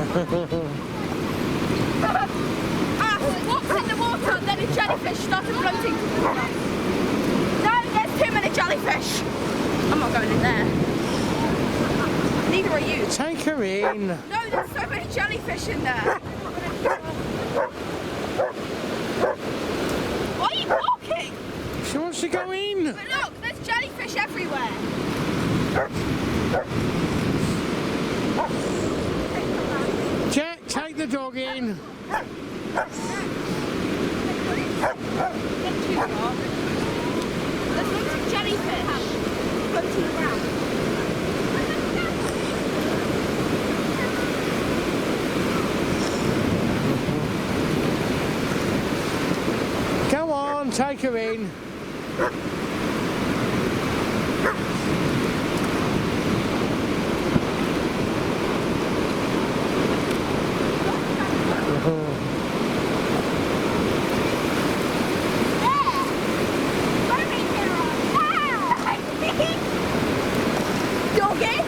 What's in the water? And then a jellyfish started floating towards us. No, there's too many jellyfish. I'm not going in there. Neither are you. Take her in. No, there's so many jellyfish in there. Why are you walking? She wants to go in. But look, there's jellyfish everywhere. Jack, take the dog in. Get too far. There's loads of jellyfish floating around. Go on, take her in. Doggy?